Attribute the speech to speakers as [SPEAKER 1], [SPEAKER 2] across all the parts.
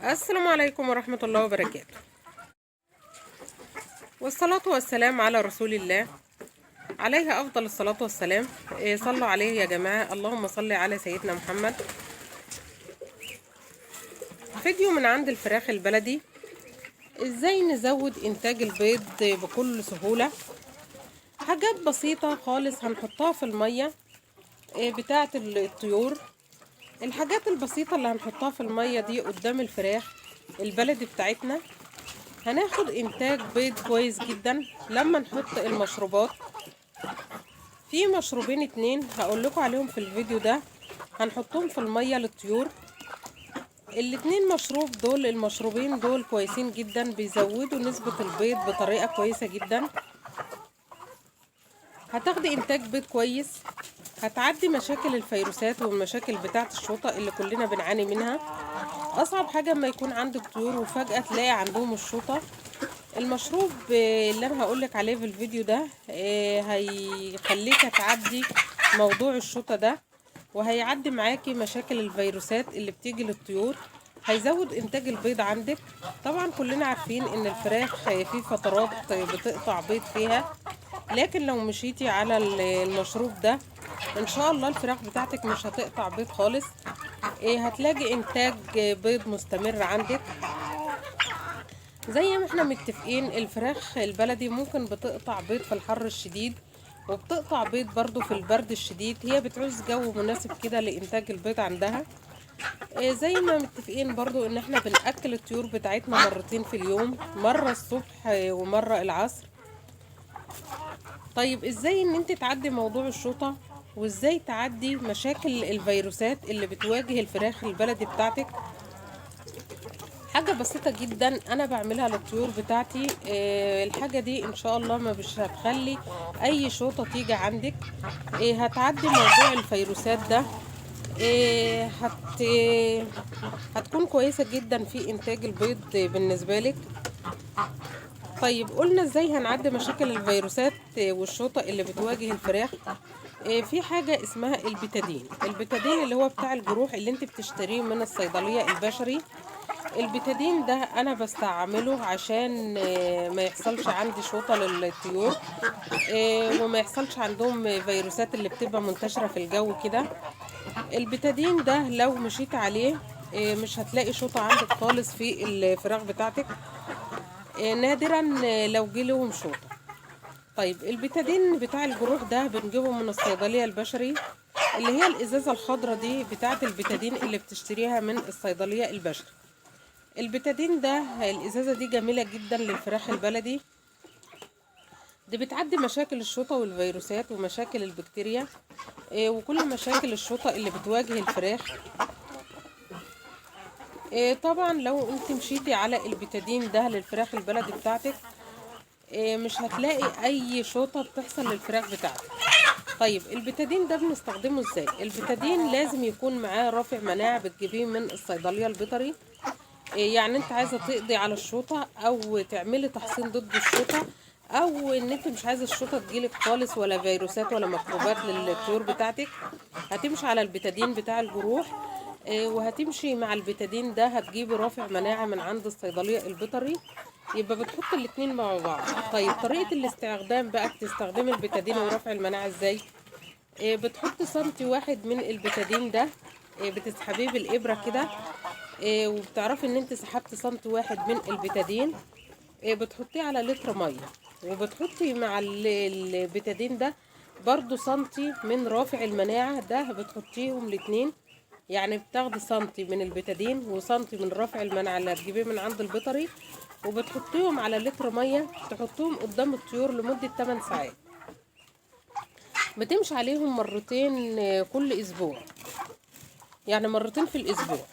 [SPEAKER 1] السلام عليكم ورحمة الله وبركاته، والصلاة والسلام على رسول الله عليه أفضل الصلاة والسلام. صلوا عليه يا جماعة، اللهم صل على سيدنا محمد. فيديو من عند الفراخ البلدي، ازاي نزود انتاج البيض بكل سهولة. حاجات بسيطة خالص هنحطها في المية بتاعة الطيور. الحاجات البسيطة اللي هنحطها في المية دي قدام الفراخ البلدي بتاعتنا هناخد انتاج بيض كويس جدا. لما نحط المشروبات، في مشروبين اتنين هقول لكم عليهم في الفيديو ده هنحطهم في المية للطيور. الاتنين مشروب دول، المشروبين دول كويسين جدا، بيزودوا نسبة البيض بطريقة كويسة جدا. هتاخدي انتاج بيض كويس، هتعدي مشاكل الفيروسات والمشاكل بتاعة الشوطة اللي كلنا بنعاني منها. اصعب حاجة اما يكون عندك طيور وفجأة تلاقي عندهم الشوطة. المشروب اللي انا هقولك عليه في الفيديو ده هيخليك تعدي موضوع الشوطة ده، وهيعدي معاكي مشاكل الفيروسات اللي بتيجي للطيور، هيزود انتاج البيض عندك. طبعا كلنا عارفين ان الفراخ في فترات بتقطع بيض فيها، لكن لو مشيتي على المشروب ده ان شاء الله الفراخ بتاعتك مش هتقطع بيض خالص. هتلاقي انتاج بيض مستمر عندك. زي ما احنا متفقين، الفراخ البلدي ممكن بتقطع بيض في الحر الشديد، وبتقطع بيض برضو في البرد الشديد. هي بتعوز جو مناسب كده لإنتاج البيض عندها. زي ما متفقين برضو ان احنا بنأكل الطيور بتاعتنا مرتين في اليوم، مرة الصبح ومرة العصر. طيب ازاي ان انت تعدي موضوع الشوطة، وازاي تعدي مشاكل الفيروسات اللي بتواجه الفراخ البلدي بتاعتك؟ حاجة بسيطة جدا انا بعملها للطيور بتاعتي. الحاجة دي ان شاء الله ما مش هتخلي اي شوطة تيجي عندك. هتعدي موضوع الفيروسات ده. هتكون كويسة جدا في انتاج البيض بالنسبة لك. طيب قلنا ازاي هنعدي مشاكل الفيروسات والشوطة اللي بتواجه الفراخ. في حاجة اسمها البيتادين. البيتادين اللي هو بتاع الجروح اللي انت بتشتريه من الصيدلية البشري. البيتادين ده انا بستعمله عشان ما يحصلش عندي شوطة للطيور، وما يحصلش عندهم فيروسات اللي بتبقى منتشرة في الجو كده. البيتادين ده لو مشيت عليه مش هتلاقي شوطة عندك خالص في الفراخ بتاعتك، نادرا لو جه لهم شوطة. طيب البيتادين بتاع الجروح ده بنجيبه من الصيدلية البشري، اللي هي الازازة الخضرا دي بتاعة البيتادين اللي بتشتريها من الصيدلية البشري. البيتادين ده الازازة دي جميلة جدا للفراخ البلدي، دي بتعدي مشاكل الشوطة والفيروسات ومشاكل البكتيريا وكل مشاكل الشوطة اللي بتواجه الفراخ. طبعا لو انت مشيتي على البيتادين ده للفراخ البلدي بتاعتك مش هتلاقي اي شوطة بتحصل للفراخ بتاعتك. طيب البيتادين ده بنستخدمه ازاي؟ البيتادين لازم يكون معاه رافع مناعة، بتجيبيه من الصيدلية البيطري. يعني انت عايزة تقضي على الشوطة او تعملي تحصين ضد الشوطة، او ان انت مش عايزة الشوطة تجيلك خالص ولا فيروسات ولا ميكروبات للطيور بتاعتك، هتمشي على البيتادين بتاع الجروح. وهتمشي مع البيتادين ده هتجيبي رافع مناعة من عند الصيدلية البيطري، يبقى بتحط الاتنين مع بعض. طيب طريقة الاستخدام بقى، بتستخدمي البيتادين ورافع المناعة ازاي؟ بتحطي سنتي واحد من البيتادين ده، بتسحبيه بالإبرة كده، وبتعرفي ان انت سحبت سنتي واحد من البيتادين. بتحطيه على لتر مية، وبتحطي مع البيتادين ده برضو سنتي من رافع المناعة ده، بتحطيهم الاتنين. يعني بتاخدي سنتي من البيتادين وسنتي من رافع المناعة اللي هتجيبيه من عند البيطري، وبتحطيهم على لتر مية، تحطيهم قدام الطيور لمدة 8 ساعات. بتمشي عليهم مرتين كل اسبوع، يعني مرتين في الاسبوع،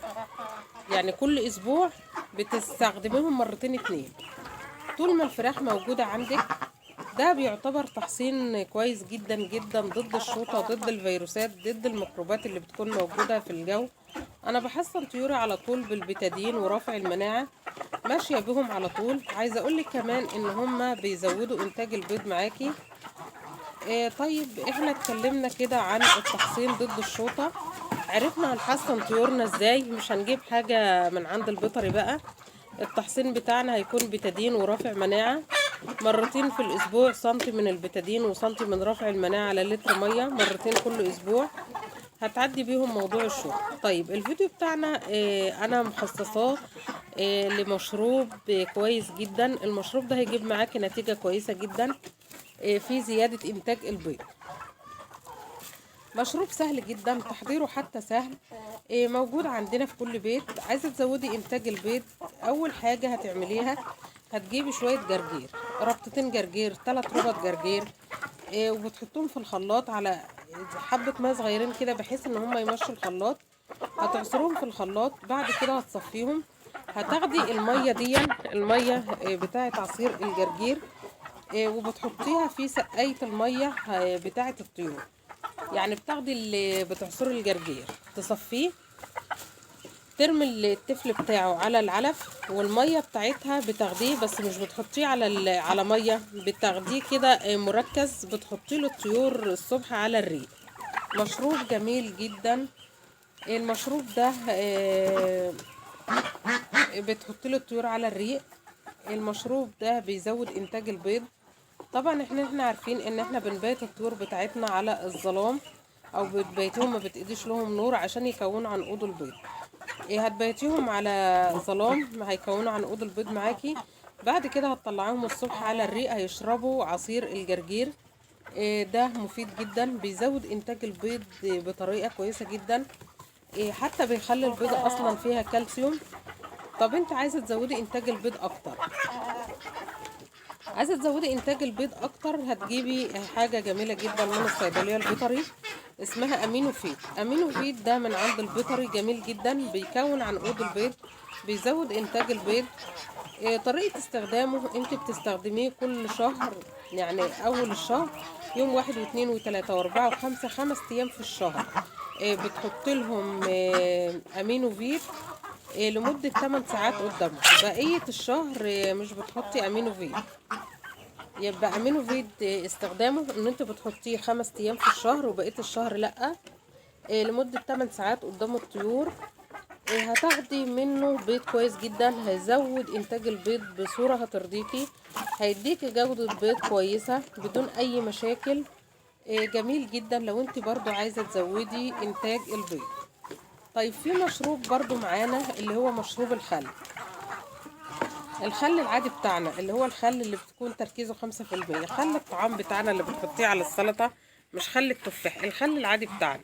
[SPEAKER 1] يعني كل اسبوع بتستخدميهم مرتين اتنين طول ما الفراخ موجودة عندك. ده بيعتبر تحصين كويس جدا جدا ضد الشوطة، ضد الفيروسات، ضد الميكروبات اللي بتكون موجودة في الجو. انا بحصن طيوري على طول بالبيتادين ورافع المناعة، ماشية بهم على طول. عايزة اقولك كمان ان هما بيزودوا انتاج البيض معاكي. طيب احنا اتكلمنا كده عن التحصين ضد الشوطة. عرفنا هنحصن طيورنا ازاي. مش هنجيب حاجة من عند البيطري بقى. التحصين بتاعنا هيكون بتادين ورافع مناعة مرتين في الاسبوع، سنتي من البتادين وسنتي من رافع المناعة على لتر مية مرتين كل اسبوع، هتعدي بيهم موضوع الشرب. طيب الفيديو بتاعنا انا مخصصاه لمشروب كويس جدا. المشروب ده هيجيب معاكي نتيجة كويسة جدا في زيادة انتاج البيض. مشروب سهل جدا تحضيره، حتى سهل، موجود عندنا في كل بيت. عايزة تزودي انتاج البيض، اول حاجة هتعمليها هتجيبي شوية جرجير، ربطتين جرجير، 3 ربط جرجير، وبتحطهم في الخلاط على حبة ماء صغيرين كده بحيث ان هم يمشوا الخلاط. هتعصروهم في الخلاط، بعد كده هتصفيهم. هتاخدي المية دي، المية بتاعة عصير الجرجير، وبتحطيها في سقاية المية بتاعة الطيور. يعني بتاخدي اللي بتعصري الجرجير تصفيه، ترمي التفل بتاعه على العلف، والميه بتاعتها بتاخديه بس مش بتحطيه على ميه، بتاخديه كده مركز، بتحطيه للطيور الصبح على الريق. مشروب جميل جدا. المشروب ده بتحطي له الطيور على الريق. المشروب ده بيزود انتاج البيض. طبعا احنا عارفين ان احنا بنبيت الطيور بتاعتنا على الظلام، او بتبيتيهم ما بتقديش لهم نور عشان يكونوا عنقود البيض. هتبيتيهم على ظلام هيكونوا عنقود البيض معاكي. بعد كده هتطلعيهم الصبح على الريق هيشربوا عصير الجرجير. ده مفيد جدا، بيزود انتاج البيض بطريقة كويسة جدا، حتى بيخلي البيضة اصلا فيها كالسيوم. طب انت عايزة تزودي انتاج البيض اكتر، عايزة تزودي انتاج البيض اكتر، هتجيبي حاجة جميلة جدا من الصيدلية البيطري اسمها امينو فيد. امينو فيد ده من عند البيطري جميل جدا، بيكون عنقود البيض، بيزود انتاج البيض. طريقة استخدامه، انت بتستخدميه كل شهر، يعني اول الشهر يوم 1 و2 و3 و4 و5، 5 ايام في الشهر. بتحط لهم امينو فيد لمدة 8 ساعات قدامهم. بقية الشهر مش بتحطي امينو فيد. يبقى امينو فيد استخدامه ان انت بتحطيه 5 ايام في الشهر وبقية الشهر لا، لمدة 8 ساعات قدام الطيور. هتاخدي منه بيض كويس جدا، هيزود انتاج البيض بصورة هترضيكي، هيديكي جودة بيض كويسة بدون اي مشاكل. جميل جدا لو انت برضو عايزة تزودي انتاج البيض. طيب في مشروب برضو معانا اللي هو مشروب الخل. الخل العادي بتاعنا اللي هو الخل اللي بتكون تركيزه 5%، خل الطعام بتاعنا اللي بتحطيه على السلطة، مش خل التفاح، الخل العادي بتاعنا.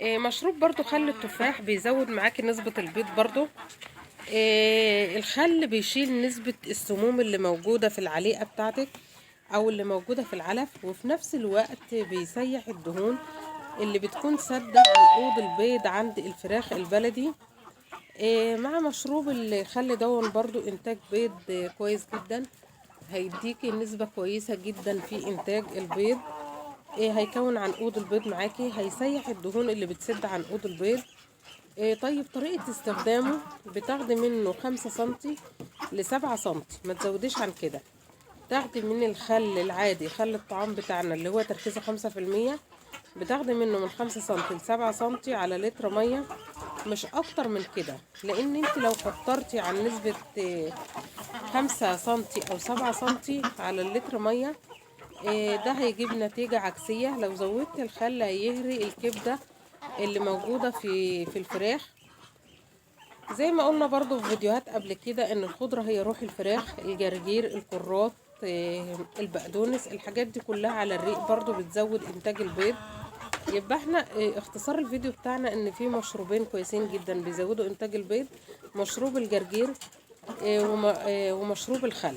[SPEAKER 1] مشروب برضو خل التفاح بيزود معاكي نسبة البيض برضو. الخل بيشيل نسبة السموم اللي موجودة في العليقة بتاعتك او اللي موجودة في العلف، وفي نفس الوقت بيسيح الدهون اللي بتكون سادة عنقود البيض عند الفراخ البلدي. مع مشروب الخل دون برضو انتاج بيض كويس جدا، هيديكي نسبة كويسة جدا في انتاج البيض. هيكون عنقود البيض معاكي، هيسيح الدهون اللي بتسد عنقود البيض. طيب طريقة استخدامه، بتاخدي منه 5 سنتي ل7 سنتي، ما تزوديش عن كده. تاخدي من الخل العادي، خل الطعام بتاعنا اللي هو تركيزه 5%، بتاخدي منه من 5 سنتي ل7 سنتي على لتر مية، مش اكتر من كده. لان انت لو كترتي عن نسبة 5 سنتي او 7 سنتي على اللتر مية، ده هيجيب نتيجة عكسية. لو زودت الخل هيهري الكبدة اللي موجودة في الفراخ. زي ما قلنا برضو في فيديوهات قبل كده ان الخضرة هي روح الفراخ، الجرجير، الكرات، البقدونس، الحاجات دي كلها على الريق برضو بتزود انتاج البيض. يبقى احنا اختصار الفيديو بتاعنا ان في مشروبين كويسين جدا بيزودوا انتاج البيض، مشروب الجرجير ومشروب الخل.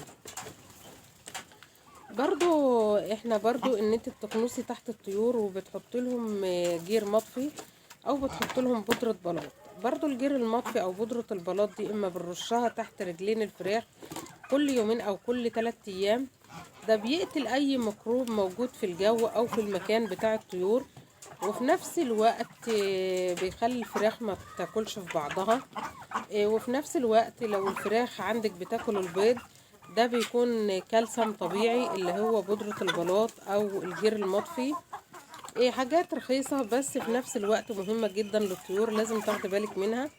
[SPEAKER 1] برضو احنا برضو ان انت بتكنسي تحت الطيور وبتحط لهم جير مطفي او بتحط لهم بودرة بلاط. برضو الجير المطفي او بودرة البلاط دي اما بنرشها تحت رجلين الفراخ كل يومين او كل 3 ايام، ده بيقتل اي ميكروب موجود في الجو او في المكان بتاع الطيور، وفي نفس الوقت بيخلي الفراخ ما تاكلش في بعضها. وفي نفس الوقت لو الفراخ عندك بتاكل البيض، ده بيكون كالسيوم طبيعي اللي هو بودرة البلاط او الجير المطفي. حاجات رخيصة بس في نفس الوقت مهمة جدا للطيور، لازم تاخدي بالك منها.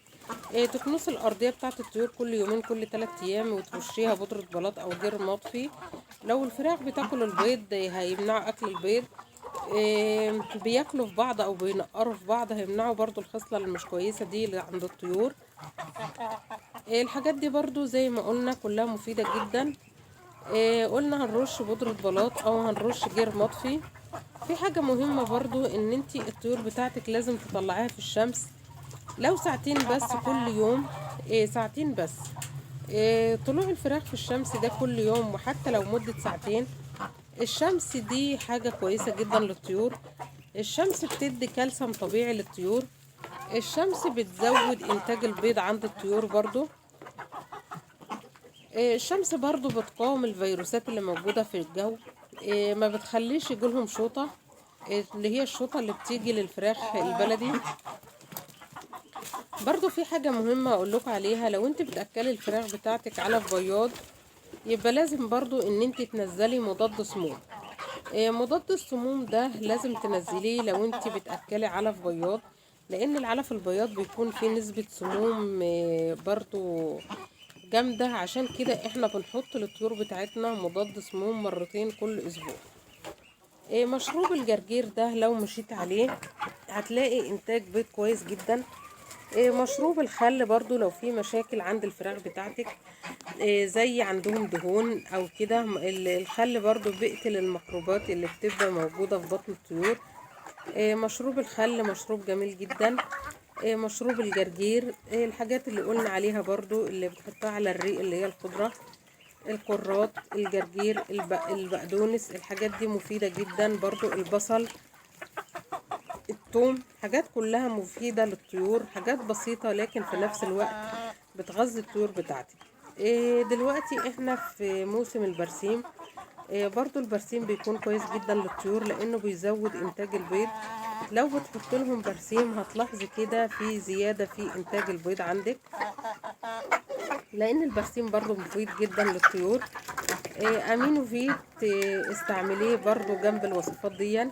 [SPEAKER 1] تكنسي الأرضية بتاعة الطيور كل يومين كل 3 أيام، وترشيها بودرة بلاط أو جير مطفي. لو الفراخ بتاكل البيض هيمنعوا أكل البيض. بياكلوا في بعض أو بينقروا في بعض، هيمنعوا برضو الخصلة اللي مش كويسة دي اللي عند الطيور. الحاجات دي برضو زي ما قلنا كلها مفيدة جدا. قلنا هنرش بودرة بلاط أو هنرش جير مطفي. في حاجة مهمة برضو ان انتي الطيور بتاعتك لازم تطلعيها في الشمس لو ساعتين بس كل يوم. ساعتين بس. طلوع الفراخ في الشمس ده كل يوم، وحتى لو مدة ساعتين. الشمس دي حاجة كويسة جدا للطيور. الشمس بتدي كالسيوم طبيعي للطيور. الشمس بتزود انتاج البيض عند الطيور برضو. الشمس برضو بتقاوم الفيروسات اللي موجودة في الجو. ما بتخليش يجيلهم شوطة، اللي هي الشوطة اللي بتيجي للفراخ البلدي. برضو في حاجة مهمة اقول لكم عليها، لو انت بتأكلي الفراخ بتاعتك علف بياض يبقى لازم برضو ان انت تنزلي مضاد سموم. مضاد السموم ده لازم تنزليه لو انت بتأكلي علف بياض، لان العلف البياض بيكون فيه نسبة سموم برضو جامدة. عشان كده احنا بنحط للطيور بتاعتنا مضاد سموم مرتين كل اسبوع. مشروب الجرجير ده لو مشيت عليه هتلاقي انتاج بيض كويس جدا. مشروب الخل برضو لو في مشاكل عند الفراخ بتاعتك، زي عندهم دهون او كده، الخل برضو بيقتل الميكروبات اللي بتبقى موجودة في بطن الطيور. مشروب الخل مشروب جميل جدا. مشروب الجرجير، الحاجات اللي قلنا عليها برضو اللي بتحطها على الريق اللي هي الخضرة، الكرات، الجرجير، البقدونس، الحاجات دي مفيدة جدا. برضو البصل، الثوم، حاجات كلها مفيدة للطيور، حاجات بسيطة لكن في نفس الوقت بتغذي الطيور بتاعتي. دلوقتي احنا في موسم البرسيم. برضو البرسيم بيكون كويس جدا للطيور لانه بيزود انتاج البيض. لو بتحط لهم برسيم هتلاحظي كده في زيادة في انتاج البيض عندك، لان البرسيم برضو مفيد جدا للطيور. امينو فيت استعمليه برضو جنب الوصفات دي.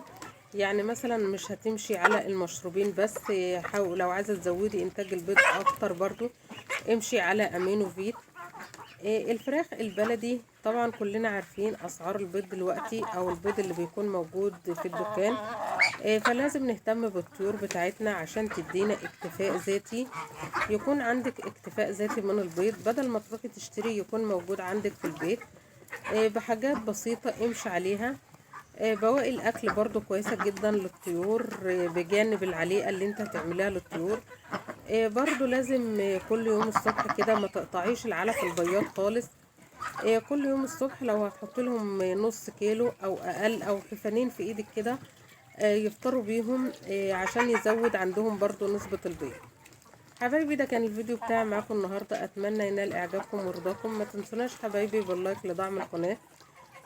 [SPEAKER 1] يعني مثلا مش هتمشي على المشروبين بس، حاول لو عايزه تزودي انتاج البيض اكتر برضو امشي على امينو فيت. الفراخ البلدي طبعا كلنا عارفين اسعار البيض دلوقتي او البيض اللي بيكون موجود في الدكان. فلازم نهتم بالطيور بتاعتنا عشان تدينا اكتفاء ذاتي، يكون عندك اكتفاء ذاتي من البيض بدل ما تروحي تشتري، يكون موجود عندك في البيت. بحاجات بسيطة امشي عليها. بواقي الاكل برضو كويسة جدا للطيور، بجانب العليقة اللي انت هتعمليها للطيور. برضو لازم كل يوم الصبح كده ما تقطعيش العلف البياض خالص. كل يوم الصبح لو هتحط لهم نص كيلو او اقل او حفنين في ايدك كده، يفطروا بيهم عشان يزود عندهم برضو نسبة البيض. حبايبي ده كان الفيديو بتاعي معاكم النهاردة، اتمنى ينال اعجابكم ورضاكم. ما تنسوناش حبايبي باللايك لدعم القناة،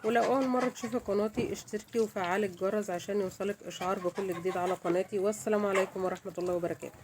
[SPEAKER 1] ولو اول مرة تشوفي قناتي اشتركي وفعلي الجرس عشان يوصلك اشعار بكل جديد على قناتي. والسلام عليكم ورحمة الله وبركاته.